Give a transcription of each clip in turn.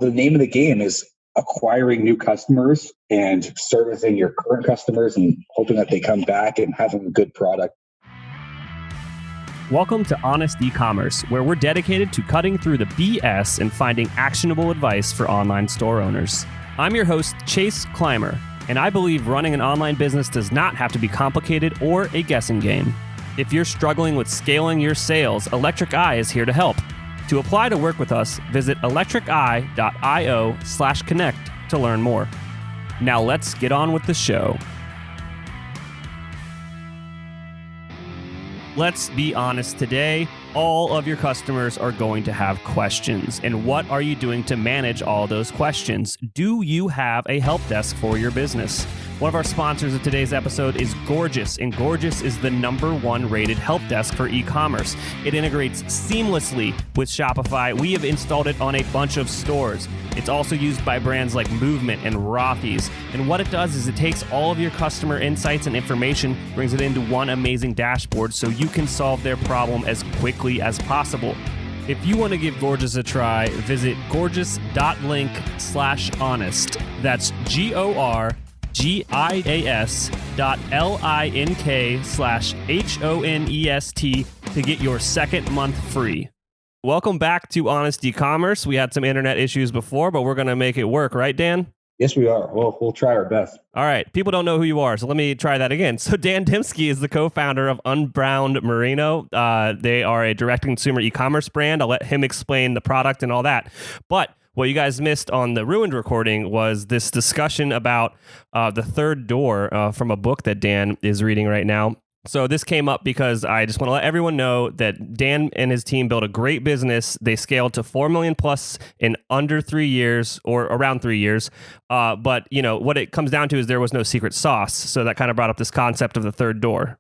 The name of the game is acquiring new customers and servicing your current customers and hoping that they come back and having a good product. Welcome to Honest E-commerce, where we're dedicated to cutting through the BS and finding actionable advice for online store owners. I'm your host, Chase Clymer, and I believe running an online business does not have to be complicated or a guessing game. If you're struggling with scaling your sales, Electric Eye is here to help. To apply to work with us, visit electriceye.io/connect to learn more. Now let's get on with the show. Let's be honest today, all of your customers are going to have questions. And what are you doing to manage all those questions? Do you have a help desk for your business? One of our sponsors of today's episode is Gorgias, and Gorgias is the #1 rated help desk for e-commerce. It integrates seamlessly with Shopify. We have installed it on a bunch of stores. It's also used by brands like Movement and Rothy's. And what it does is it takes all of your customer insights and information, brings it into one amazing dashboard so you can solve their problem as quickly as possible. If you want to give Gorgias a try, visit gorgias.link/honest. That's GORGIAS.link/HONEST to get your second month free. Welcome back to Honest E-commerce. We had some internet issues before, but we're going to make it work, right, Dan? Yes, we are. Well, we'll try our best. All right. People don't know who you are, so let me try that again. So Dan Demsky is the co-founder of Unbound Merino. They are a direct-to-consumer e-commerce brand. I'll let him explain the product and all that. But what you guys missed on the Ruined recording was this discussion about the third door from a book that Dan is reading right now. So this came up because I just want to let everyone know that Dan and his team built a great business. They scaled to 4 million plus in under 3 years or around 3 years. But you know what it comes down to is there was no secret sauce. So that kind of brought up this concept of the third door.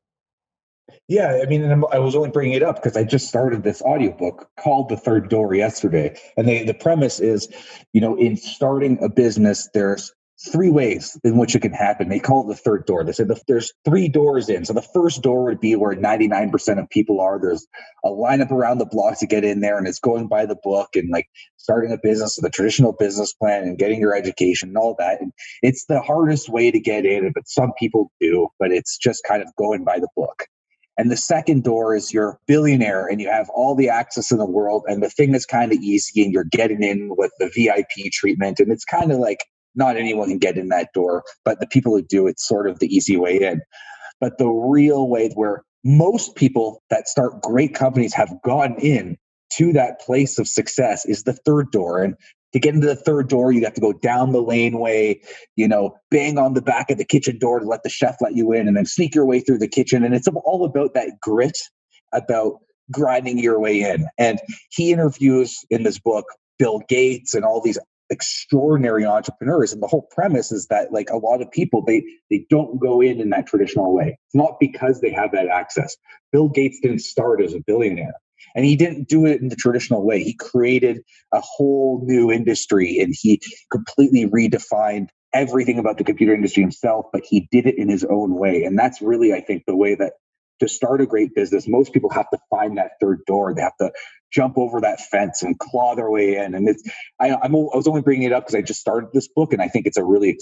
Yeah, I mean, I was only bringing it up because I just started this audiobook called The Third Door yesterday. And the premise is, in starting a business, there's 3 ways in which it can happen. They call it the third door. They said there's 3 doors in. So the first door would be where 99% of people are. There's a lineup around the block to get in there, and it's going by the book and like starting a business with a traditional business plan and getting your education and all that. And it's the hardest way to get in, but some people do, but it's just kind of going by the book. And the second door is you're a billionaire and you have all the access in the world, and the thing is kind of easy and you're getting in with the VIP treatment. And it's kind of like not anyone can get in that door, but the people who do, it's sort of the easy way in. But the real way where most people that start great companies have gotten in to that place of success is the third door. And to get into the third door, you have to go down the laneway, bang on the back of the kitchen door to let the chef let you in, and then sneak your way through the kitchen. And it's all about that grit, about grinding your way in. And he interviews in this book Bill Gates and all these extraordinary entrepreneurs. And the whole premise is that like a lot of people, they don't go in that traditional way. It's not because they have that access. Bill Gates didn't start as a billionaire. And he didn't do it in the traditional way. He created a whole new industry and he completely redefined everything about the computer industry himself, but he did it in his own way. And that's really, I think, the way that to start a great business, most people have to find that third door. They have to jump over that fence and claw their way in. And I was only bringing it up because I just started this book and I think it's a really,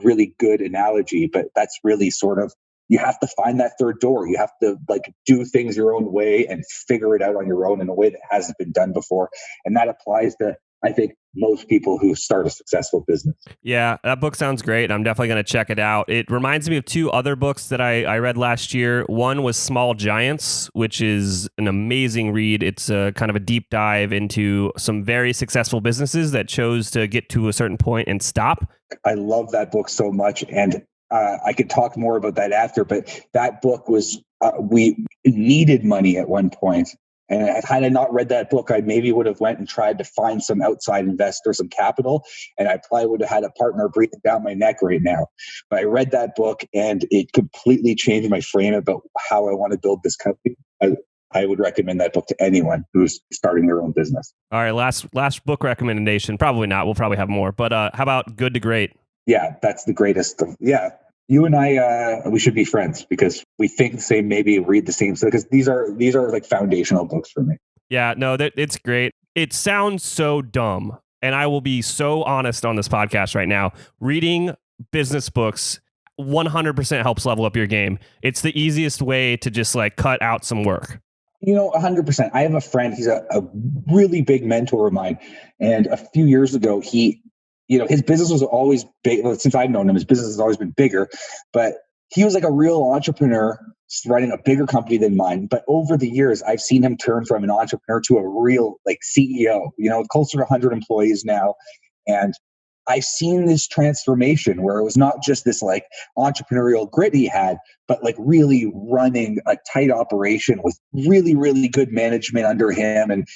really good analogy, but that's really sort of, you have to find that third door. You have to do things your own way and figure it out on your own in a way that hasn't been done before. And that applies to, I think, most people who start a successful business. Yeah, that book sounds great. I'm definitely going to check it out. It reminds me of 2 other books that I read last year. One was Small Giants, which is an amazing read. It's kind of a deep dive into some very successful businesses that chose to get to a certain point and stop. I love that book so much. And I could talk more about that after, but that book was, we needed money at one point. And had I not read that book, I maybe would have went and tried to find some outside investors, some capital, and I probably would have had a partner breathing down my neck right now. But I read that book and it completely changed my frame about how I want to build this company. I would recommend that book to anyone who's starting their own business. All right, last book recommendation. Probably not. We'll probably have more. But how about Good to Great? Yeah, that's the greatest. Yeah. You and I, we should be friends because we think the same, maybe read the same stuff, because these are like foundational books for me. Yeah, no, it's great. It sounds so dumb, And I will be so honest on this podcast right now. Reading business books 100% helps level up your game. It's the easiest way to just like cut out some work. 100%. I have a friend, he's a really big mentor of mine. And a few years ago, his business was always big. Well, since I've known him, his business has always been bigger, but he was like a real entrepreneur running a bigger company than mine. But over the years, I've seen him turn from an entrepreneur to a real like CEO, closer to 100 employees now. And I've seen this transformation where it was not just this like entrepreneurial grit he had, but like really running a tight operation with really, really good management under him. And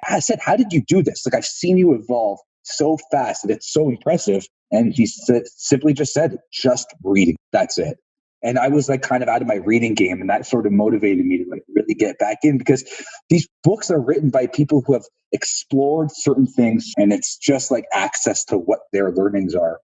I said, how did you do this? Like, I've seen you evolve so fast and it's so impressive. And he simply just said, just reading. That's it. And I was like kind of out of my reading game, and that sort of motivated me to like really get back in, because these books are written by people who have explored certain things, and it's just like access to what their learnings are.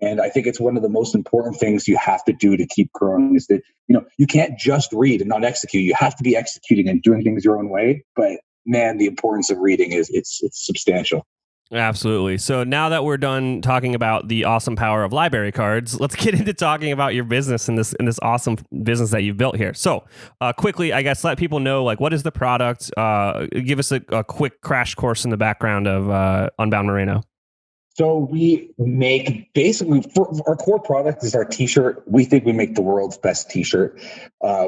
And I think it's one of the most important things you have to do to keep growing is that, you can't just read and not execute. You have to be executing and doing things your own way. But man, the importance of reading it's substantial. Absolutely. So now that we're done talking about the awesome power of library cards, let's get into talking about your business and this awesome business that you've built here. So quickly, I guess, let people know, like, what is the product? Give us a quick crash course in the background of Unbound Merino. So we make basically, our core product is our t-shirt. We think we make the world's best t-shirt.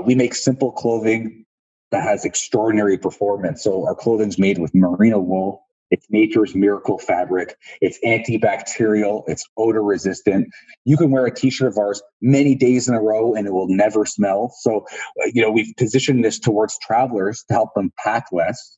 We make simple clothing that has extraordinary performance. So our clothing's made with merino wool. It's nature's miracle fabric. It's antibacterial. It's odor resistant. You can wear a t-shirt of ours many days in a row and it will never smell. So, we've positioned this towards travelers to help them pack less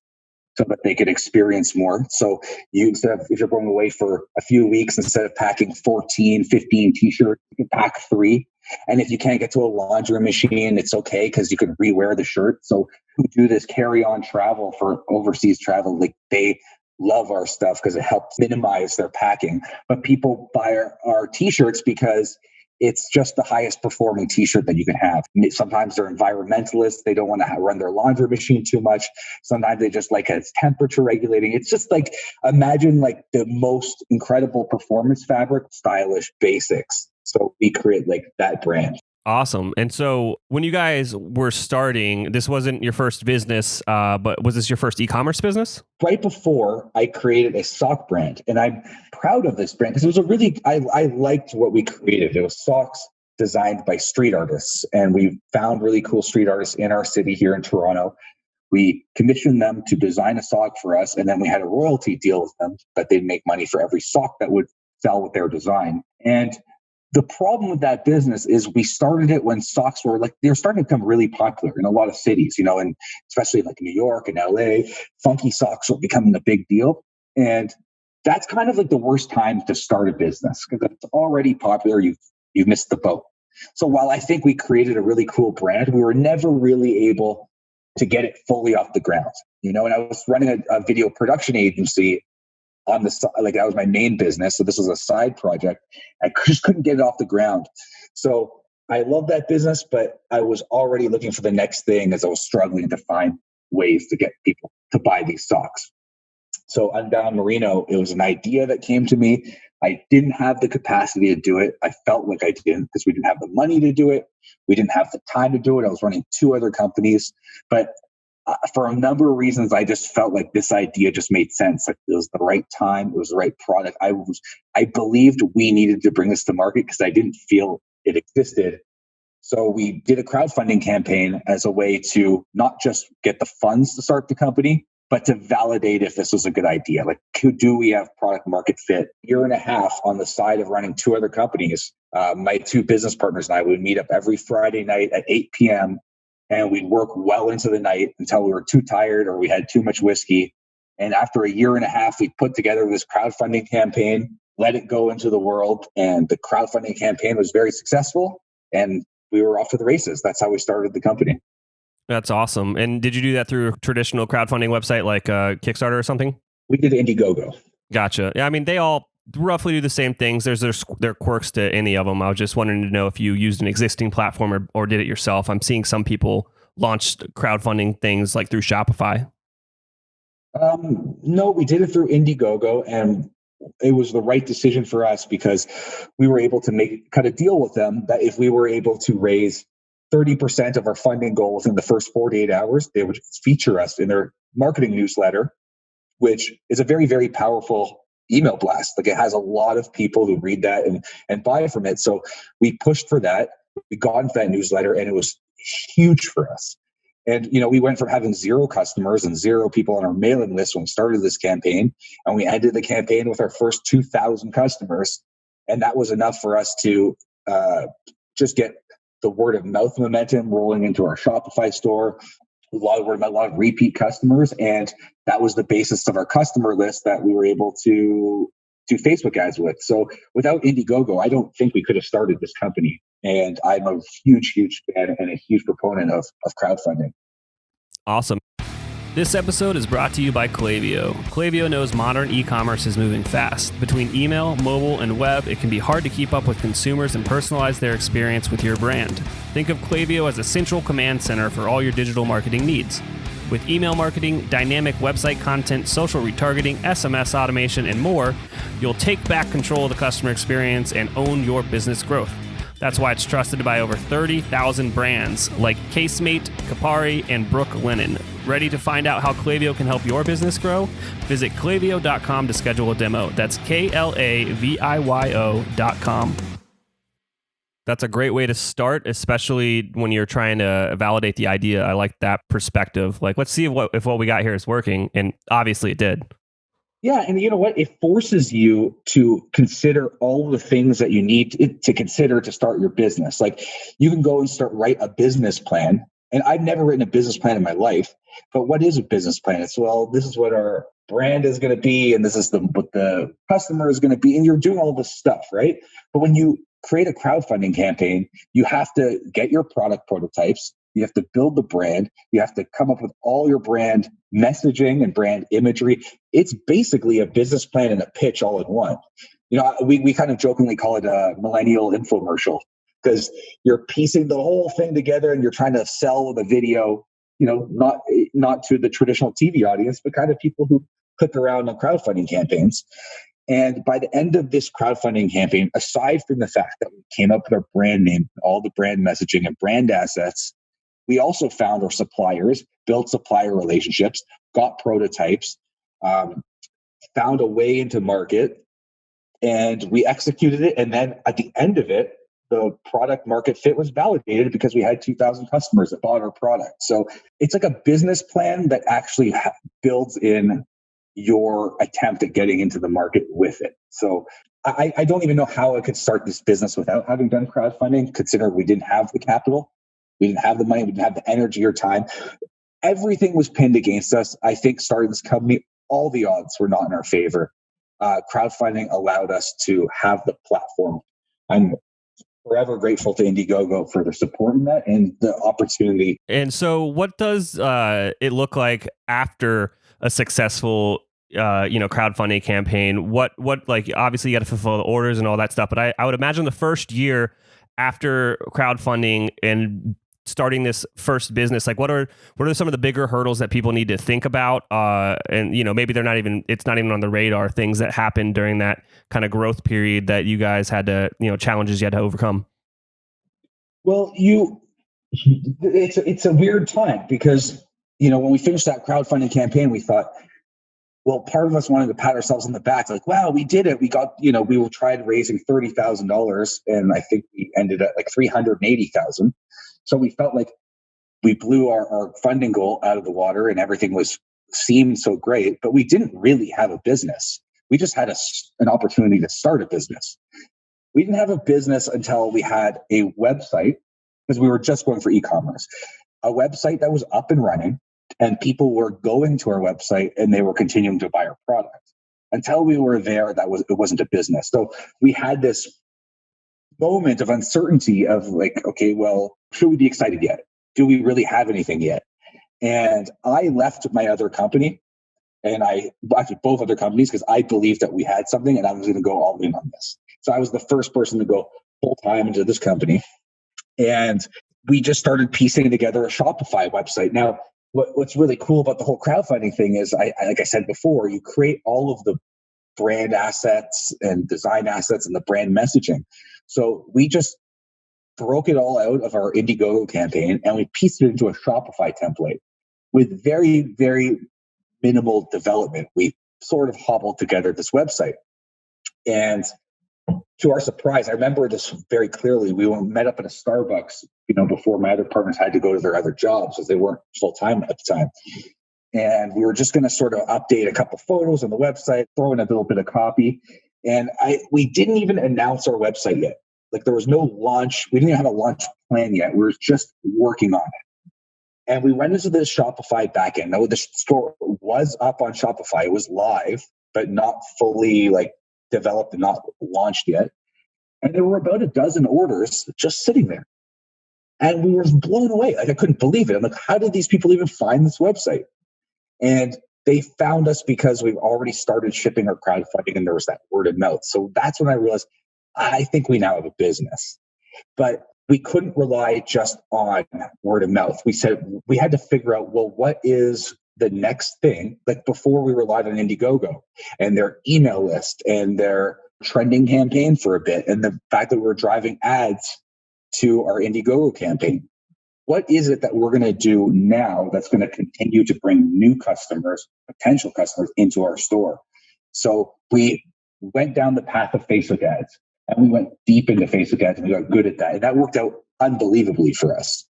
so that they could experience more. So if you're going away for a few weeks, instead of packing 14, 15 t-shirts, you can pack 3. And if you can't get to a laundry machine, it's okay, because you can rewear the shirt. So who do this carry-on travel for overseas travel, like they love our stuff because it helps minimize their packing. But people buy our t-shirts because it's just the highest performing t-shirt that you can have. Sometimes they're environmentalists. They don't want to run their laundry machine too much. Sometimes they just like it's temperature regulating. It's just like, imagine like the most incredible performance fabric, stylish basics. So we create like that brand. Awesome. And so when you guys were starting, this wasn't your first business, but was this your first e-commerce business? Right before, I created a sock brand, and I'm proud of this brand because it was I liked what we created. It was socks designed by street artists, and we found really cool street artists in our city here in Toronto. We commissioned them to design a sock for us, and then we had a royalty deal with them that they'd make money for every sock that would sell with their design. And the problem with that business is we started it when socks were like, they were starting to become really popular in a lot of cities, and especially like New York and LA, funky socks were becoming a big deal. And that's kind of like the worst time to start a business, because it's already popular. You've missed the boat. So while I think we created a really cool brand, we were never really able to get it fully off the ground, and I was running a video production agency on the side, like that was my main business. So this was a side project. I just couldn't get it off the ground. So I love that business, but I was already looking for the next thing as I was struggling to find ways to get people to buy these socks. So Unbound Merino, it was an idea that came to me. I didn't have the capacity to do it. I felt like I didn't, because we didn't have the money to do it. We didn't have the time to do it. I was running 2 other companies, but for a number of reasons, I just felt like this idea just made sense. Like it was the right time. It was the right product. I believed we needed to bring this to market because I didn't feel it existed. So we did a crowdfunding campaign as a way to not just get the funds to start the company, but to validate if this was a good idea. Like, do we have product market fit? Year and a half on the side of running 2 other companies, my 2 business partners and I would meet up every Friday night at 8 p.m. And we'd work well into the night until we were too tired or we had too much whiskey. And after a year and a half, we put together this crowdfunding campaign, let it go into the world. And the crowdfunding campaign was very successful. And we were off to the races. That's how we started the company. That's awesome. And did you do that through a traditional crowdfunding website like Kickstarter or something? We did Indiegogo. Gotcha. Yeah, I mean, they all roughly do the same things. There's their quirks to any of them. I was just wanting to know if you used an existing platform or did it yourself. I'm seeing some people launch crowdfunding things like through Shopify. No, we did it through Indiegogo, and it was the right decision for us because we were able to cut a deal with them that if we were able to raise 30% of our funding goal within the first 48 hours, they would feature us in their marketing newsletter, which is a very, very powerful email blast. Like, it has a lot of people who read that and buy from it. So we pushed for that. We got into that newsletter, and it was huge for us. And, we went from having 0 customers and 0 people on our mailing list when we started this campaign, and we ended the campaign with our first 2,000 customers. And that was enough for us to just get the word of mouth momentum rolling into our Shopify store, a lot of repeat customers. And that was the basis of our customer list that we were able to do Facebook ads with. So without Indiegogo, I don't think we could have started this company. And I'm a huge, huge fan and a huge proponent of crowdfunding. Awesome. This episode is brought to you by Klaviyo. Klaviyo knows modern e-commerce is moving fast. Between email, mobile, and web, it can be hard to keep up with consumers and personalize their experience with your brand. Think of Klaviyo as a central command center for all your digital marketing needs. With email marketing, dynamic website content, social retargeting, SMS automation, and more, you'll take back control of the customer experience and own your business growth. That's why it's trusted by over 30,000 brands like Casemate, Kapari, and Brooklinen. Ready to find out how Klaviyo can help your business grow? Visit klaviyo.com to schedule a demo. That's KLAVIYO.com. That's a great way to start, especially when you're trying to validate the idea. I like that perspective. Like, let's see if what we got here is working. And obviously it did. Yeah. And you know what? It forces you to consider all the things that you need to consider to start your business. Like, you can go and write a business plan. And I've never written a business plan in my life. But what is a business plan? It's, well, this is what our brand is going to be. And this is what the customer is going to be. And you're doing all this stuff, right? But when you create a crowdfunding campaign, you have to get your product prototypes. You have to build the brand. You have to come up with all your brand messaging and brand imagery. It's basically a business plan and a pitch all in one. We kind of jokingly call it a millennial infomercial, because you're piecing the whole thing together and you're trying to sell the video, not to the traditional TV audience, but kind of people who click around on crowdfunding campaigns. And by the end of this crowdfunding campaign, aside from the fact that we came up with our brand name, all the brand messaging and brand assets, we also found our suppliers, built supplier relationships, got prototypes, found a way into market, and we executed it. And then at the end of it, the product market fit was validated because we had 2,000 customers that bought our product. So it's like a business plan that actually builds in your attempt at getting into the market with it. So I don't even know how I could start this business without having done crowdfunding, considering we didn't have the capital. We didn't have the money. We didn't have the energy or time. Everything was pinned against us. I think starting this company, all the odds were not in our favor. Crowdfunding allowed us to have the platform. I'm forever grateful to Indiegogo for their support in that and the opportunity. And so what does it look like after a successful crowdfunding campaign? What like, obviously you got to fulfill the orders and all that stuff, but I would imagine the first year after crowdfunding and starting this first business, like what are some of the bigger hurdles that people need to think about? And maybe it's not even on the radar, things that happened during that kind of growth period that you guys had to, challenges you had to overcome. Well, it's a weird time because, when we finished that crowdfunding campaign, we thought, well, part of us wanted to pat ourselves on the back, like, wow, we did it. We got, we tried raising $30,000 and I think we ended at like $380,000. So we felt like we blew our funding goal out of the water and everything seemed so great, but we didn't really have a business. We just had an opportunity to start a business. We didn't have a business until we had a website, because we were just going for e-commerce, a website that was up and running. And people were going to our website and they were continuing to buy our product. Until we were there, it wasn't a business. So we had this moment of uncertainty of like, okay, well, should we be excited yet? Do we really have anything yet? And I left my other company, and both other companies, because I believed that we had something and I was going to go all in on this. So I was the first person to go full time into this company. And we just started piecing together a Shopify website. Now, what's really cool about the whole crowdfunding thing is, like I said before, you create all of the brand assets and design assets and the brand messaging. So we just broke it all out of our Indiegogo campaign and we pieced it into a Shopify template with very, very minimal development. We sort of hobbled together this website. And to our surprise, I remember this very clearly. We met up at a Starbucks, before my other partners had to go to their other jobs as they weren't full time at the time. And we were just going to sort of update a couple photos on the website, throw in a little bit of copy. And we didn't even announce our website yet. Like there was no launch. We didn't even have a launch plan yet. We were just working on it. And we went into this Shopify backend. Now the store was up on Shopify. It was live, but not fully developed and not launched yet. And there were about a dozen orders just sitting there. And we were blown away. I couldn't believe it. I'm like, how did these people even find this website? And they found us because we've already started shipping our crowdfunding and there was that word of mouth. So that's when I realized, I think we now have a business. But we couldn't rely just on word of mouth. We said we had to figure out, well, what is the next thing? Like before we relied on Indiegogo and their email list and their trending campaign for a bit. And the fact that we were driving ads to our Indiegogo campaign. What is it that we're going to do now that's going to continue to bring new customers, potential customers into our store? So we went down the path of Facebook ads and we went deep into Facebook ads and we got good at that. And that worked out unbelievably for us.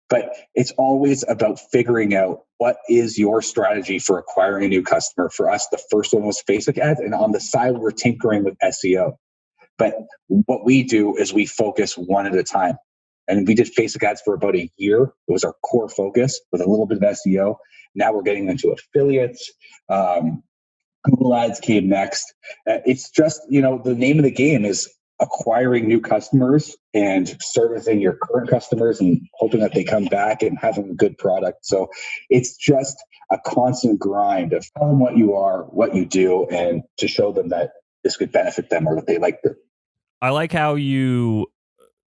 But it's always about figuring out what is your strategy for acquiring a new customer. For us, the first one was Facebook ads. And on the side, we're tinkering with SEO. But what we do is we focus one at a time. And we did Facebook ads for about a year. It was our core focus with a little bit of SEO. Now we're getting into affiliates. Google ads came next. It's just, the name of the game is acquiring new customers and servicing your current customers and hoping that they come back and having a good product. So it's just a constant grind of tell them what you are, what you do, and to show them that this could benefit them or that they like it. I like how you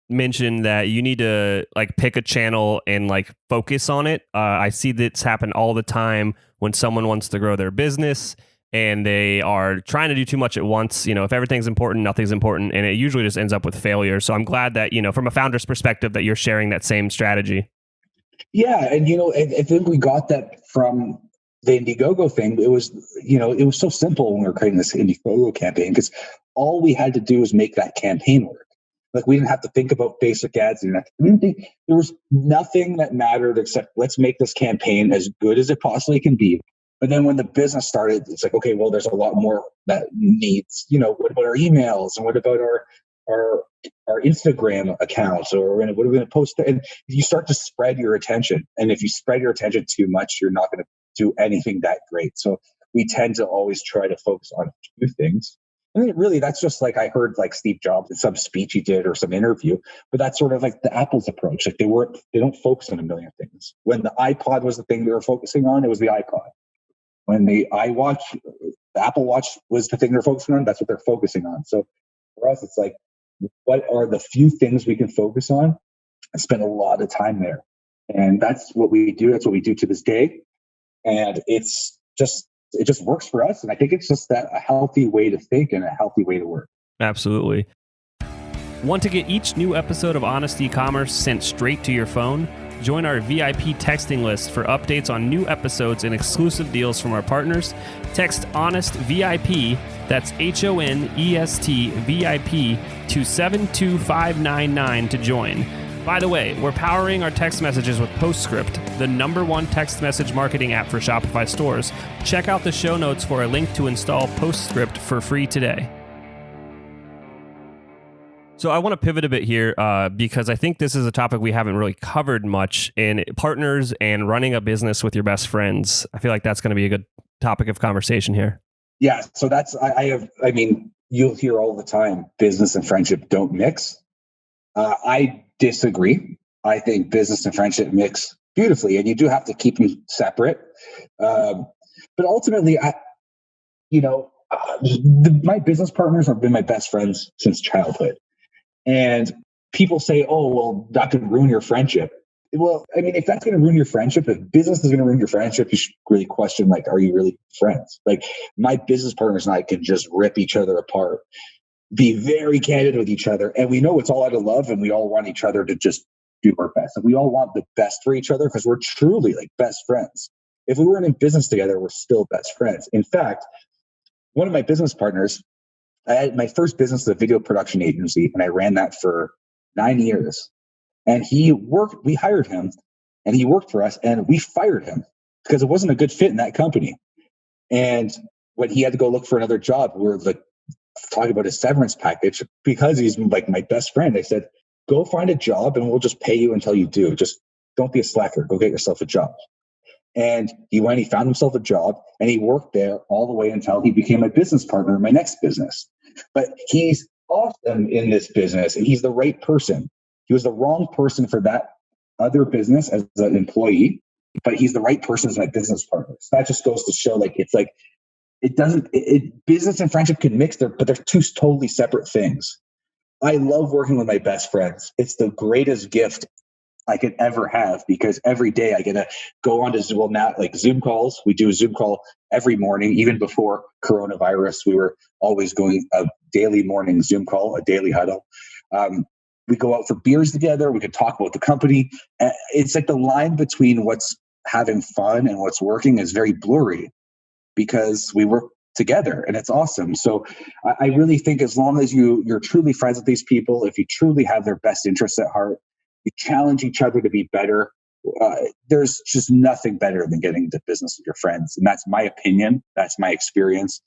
mentioned that you need to pick a channel and focus on it. I see this happen all the time when someone wants to grow their business and they are trying to do too much at once. If everything's important, nothing's important, and it usually just ends up with failure. So I'm glad that, from a founder's perspective, that you're sharing that same strategy. Yeah. And, I think we got that from the Indiegogo thing. It was, it was so simple when we were creating this Indiegogo campaign because all we had to do was make that campaign work. We didn't have to think about Facebook ads. There was nothing that mattered except let's make this campaign as good as it possibly can be. But then when the business started, it's like, okay, well, there's a lot more that needs, what about our emails and what about our Instagram accounts or what are we going to post? And you start to spread your attention. And if you spread your attention too much, you're not going to do anything that great. So we tend to always try to focus on two things. I mean, really, that's just I heard Steve Jobs in some speech he did or some interview, but that's sort of the Apple's approach. They don't focus on a million things. When the iPod was the thing they were focusing on, it was the iPod. When the Apple Watch was the thing they're focusing on, that's what they're focusing on. So for us, it's what are the few things we can focus on and spend a lot of time there? And that's what we do. That's what we do to this day. And it just works for us. And I think it's just a healthy way to think and a healthy way to work. Absolutely. Want to get each new episode of Honest E-commerce sent straight to your phone? Join our VIP texting list for updates on new episodes and exclusive deals from our partners. Text Honest VIP, that's HONEST VIP, to 72599 to join. By the way, we're powering our text messages with Postscript, the #1 text message marketing app for Shopify stores. Check out the show notes for a link to install Postscript for free today. So I want to pivot a bit here because I think this is a topic we haven't really covered much in partners and running a business with your best friends. I feel like that's going to be a good topic of conversation here. Yeah. So that's, you'll hear all the time, business and friendship don't mix. I disagree. I think business and friendship mix beautifully, and you do have to keep them separate. But ultimately, my business partners have been my best friends since childhood. And people say, oh, well, that could ruin your friendship. Well, I mean, if that's going to ruin your friendship, if business is going to ruin your friendship, you should really question, like, are you really friends? Like, my business partners and I can just rip each other apart, be very candid with each other. And we know it's all out of love, and we all want each other to just do our best. And we all want the best for each other because we're truly like best friends. If we weren't in business together, we're still best friends. In fact, one of my business partners, I had my first business was a video production agency, and I ran that for 9 years. And we hired him, and he worked for us, and we fired him because it wasn't a good fit in that company. And when he had to go look for another job, we were like talking about his severance package. Because he's like my best friend, I said, go find a job and we'll just pay you until you do. Just don't be a slacker. Go get yourself a job. And he found himself a job, and he worked there all the way until he became a business partner in my next business. But he's awesome in this business, and he's the right person. He was the wrong person for that other business as an employee, but he's the right person as my business partner. So that just goes to show, like, it's like, business and friendship can mix there, but they're two totally separate things. I love working with my best friends. It's the greatest gift I could ever have, because every day I get to go on to Zoom, now, like Zoom calls. We do a Zoom call every morning. Even before coronavirus, we were always going a daily morning Zoom call, a daily huddle. We go out for beers together. We could talk about the company. It's like the line between what's having fun and what's working is very blurry because we work together, and it's awesome. So I really think as long as you're truly friends with these people, if you truly have their best interests at heart, you challenge each other to be better. There's just nothing better than getting into business with your friends. And that's my opinion. That's my experience.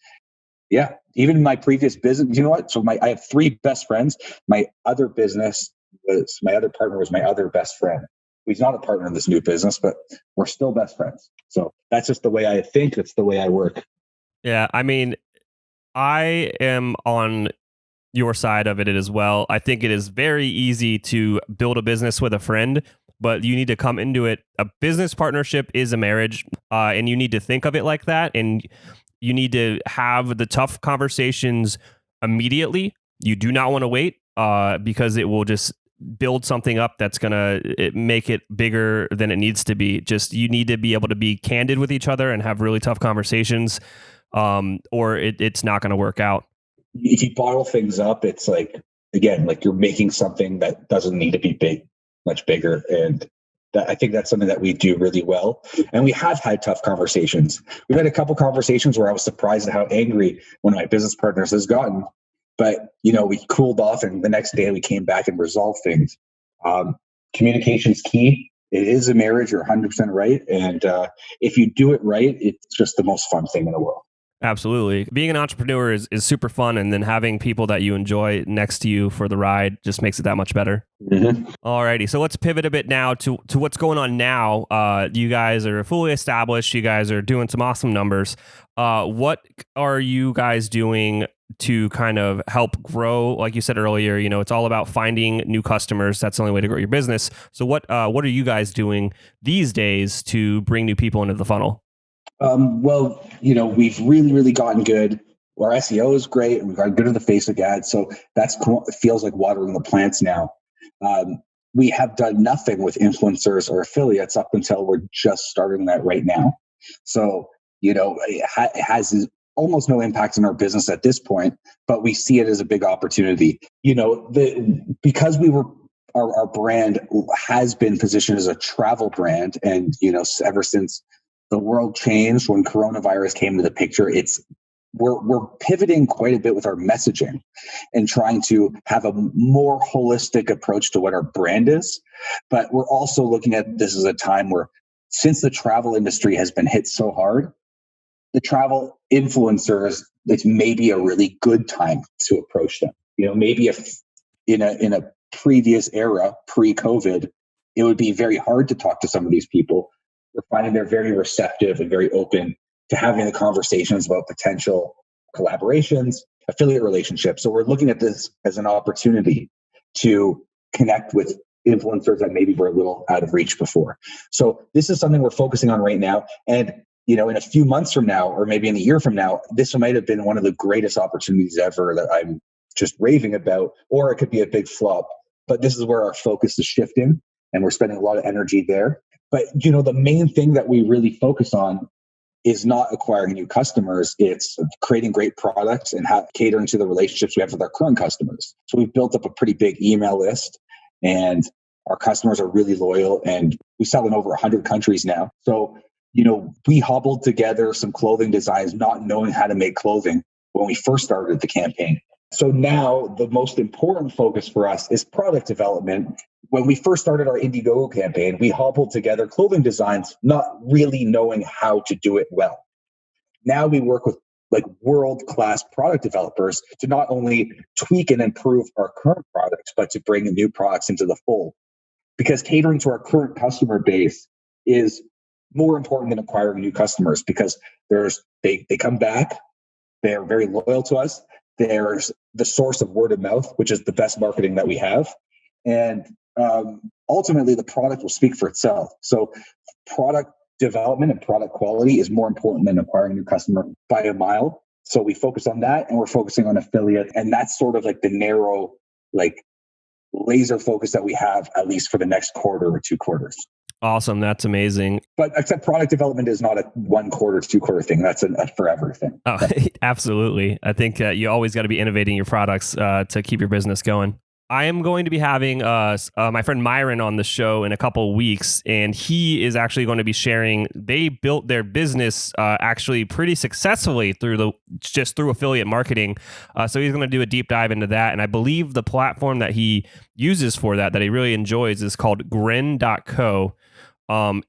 Yeah. Even in my previous business, you know what? So I have 3 best friends. My other partner was my other best friend. He's not a partner in this new business, but we're still best friends. So that's just the way I think. That's the way I work. Yeah, I mean, I am on your side of it as well. I think it is very easy to build a business with a friend, but you need to come into it. A business partnership is a marriage, and you need to think of it like that. And you need to have the tough conversations immediately. You do not want to wait because it will just build something up that's going to make it bigger than it needs to be. Just you need to be able to be candid with each other and have really tough conversations, or it's not going to work out. If you bottle things up, it's like, again, like you're making something that doesn't need to be big, much bigger. And I think that's something that we do really well. And we have had tough conversations. We've had a couple conversations where I was surprised at how angry one of my business partners has gotten. But, we cooled off, and the next day we came back and resolved things. Communication's key. It is a marriage. You're 100% right. And if you do it right, it's just the most fun thing in the world. Absolutely. Being an entrepreneur is super fun, and then having people that you enjoy next to you for the ride just makes it that much better. Mm-hmm. Alrighty, so let's pivot a bit now to what's going on now. You guys are fully established. You guys are doing some awesome numbers. What are you guys doing to kind of help grow? Like you said earlier, it's all about finding new customers. That's the only way to grow your business. So what are you guys doing these days to bring new people into the funnel? Well, we've really, really gotten good. Our SEO is great, and we've gotten good at the Facebook ads. So that's cool. It feels like watering the plants now. We have done nothing with influencers or affiliates up until we're just starting that right now. So, it has almost no impact on our business at this point, but we see it as a big opportunity. Because our brand has been positioned as a travel brand, and ever since the world changed when coronavirus came into the picture, we're pivoting quite a bit with our messaging and trying to have a more holistic approach to what our brand is. But we're also looking at this as a time where, since the travel industry has been hit so hard, the travel influencers, it's maybe a really good time to approach them. Maybe if in a previous era, pre-COVID, it would be very hard to talk to some of these people. We're finding they're very receptive and very open to having the conversations about potential collaborations, affiliate relationships. So we're looking at this as an opportunity to connect with influencers that maybe were a little out of reach before. So this is something we're focusing on right now. And, in a few months from now, or maybe in a year from now, this might have been one of the greatest opportunities ever that I'm just raving about, or it could be a big flop. But this is where our focus is shifting. and we're spending a lot of energy there. But, the main thing that we really focus on is not acquiring new customers. It's creating great products and catering to the relationships we have with our current customers. So we've built up a pretty big email list, and our customers are really loyal, and we sell in over 100 countries now. So, we hobbled together some clothing designs, not knowing how to make clothing when we first started the campaign. So now the most important focus for us is product development. When we first started our Indiegogo campaign, we hobbled together clothing designs, not really knowing how to do it well. Now we work with world-class product developers to not only tweak and improve our current products, but to bring new products into the fold. Because catering to our current customer base is more important than acquiring new customers, because they come back, they're very loyal to us. There's the source of word of mouth, which is the best marketing that we have. And ultimately, the product will speak for itself. So product development and product quality is more important than acquiring a new customer by a mile. So we focus on that, and we're focusing on affiliate. And that's sort of the narrow, laser focus that we have, at least for the next quarter or 2 quarters. Awesome. That's amazing. But except product development is not a 1 quarter, 2 quarter thing. That's a forever thing. Oh, absolutely. I think you always got to be innovating your products to keep your business going. I am going to be having my friend Myron on the show in a couple of weeks, and he is actually going to be sharing. They built their business actually pretty successfully through affiliate marketing. So he's going to do a deep dive into that, and I believe the platform that he uses for that he really enjoys is called Grin.co.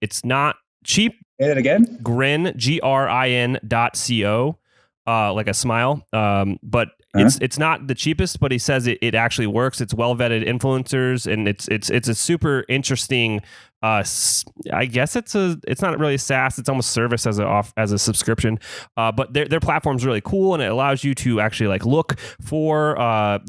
It's not cheap. Say that again. Grin, GRIN.co, like a smile. But it's not the cheapest, but he says it actually works. It's well vetted influencers, and it's a super interesting. I guess it's not really SaaS. It's almost service as a subscription. But their platform's really cool, and it allows you to actually look for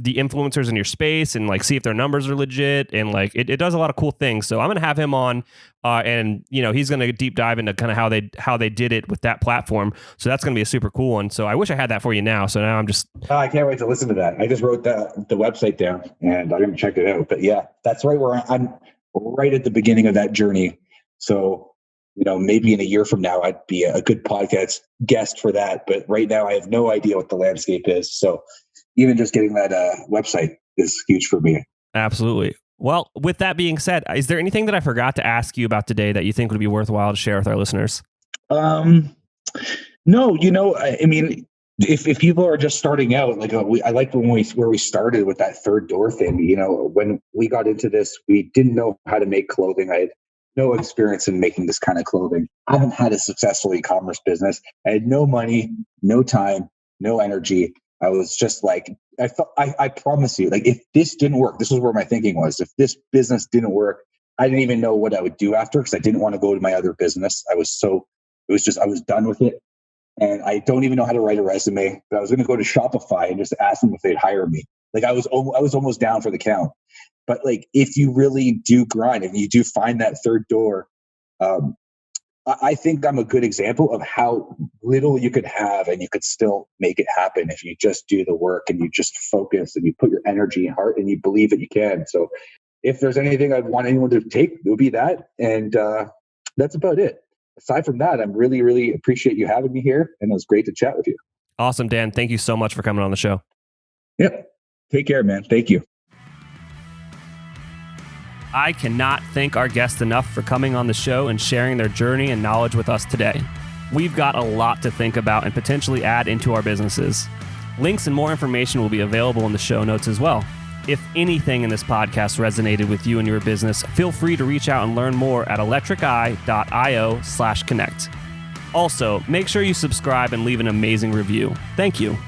the influencers in your space and see if their numbers are legit, and it does a lot of cool things. So I'm gonna have him on, and he's gonna deep dive into kind of how they did it with that platform. So that's gonna be a super cool one. So I wish I had that for you now. So now I'm just I can't wait to listen to that. I just wrote the website down, and I'm gonna check it out. But yeah, that's right where I'm right at the beginning of that journey. So, maybe in a year from now, I'd be a good podcast guest for that. But right now, I have no idea what the landscape is. So even just getting that website is huge for me. Absolutely. Well, with that being said, is there anything that I forgot to ask you about today that you think would be worthwhile to share with our listeners? No, I mean, if people are just starting out, I like where we started with that third door thing. When we got into this, we didn't know how to make clothing. I had no experience in making this kind of clothing. I haven't had a successful e-commerce business. I had no money, no time, no energy. I was just I promise you, if this didn't work, this is where my thinking was. If this business didn't work, I didn't even know what I would do after, because I didn't want to go to my other business. I was done with it. And I don't even know how to write a resume, but I was going to go to Shopify and just ask them if they'd hire me. I was almost down for the count. But if you really do grind and you do find that third door, I think I'm a good example of how little you could have and you could still make it happen if you just do the work and you just focus and you put your energy and heart and you believe that you can. So if there's anything I'd want anyone to take, it would be that. And that's about it. Aside from that, I'm really, really appreciate you having me here, and it was great to chat with you. Awesome, Dan. Thank you so much for coming on the show. Yep. Take care, man. Thank you. I cannot thank our guests enough for coming on the show and sharing their journey and knowledge with us today. We've got a lot to think about and potentially add into our businesses. Links and more information will be available in the show notes as well. If anything in this podcast resonated with you and your business, feel free to reach out and learn more at electriceye.io/connect. Also, make sure you subscribe and leave an amazing review. Thank you.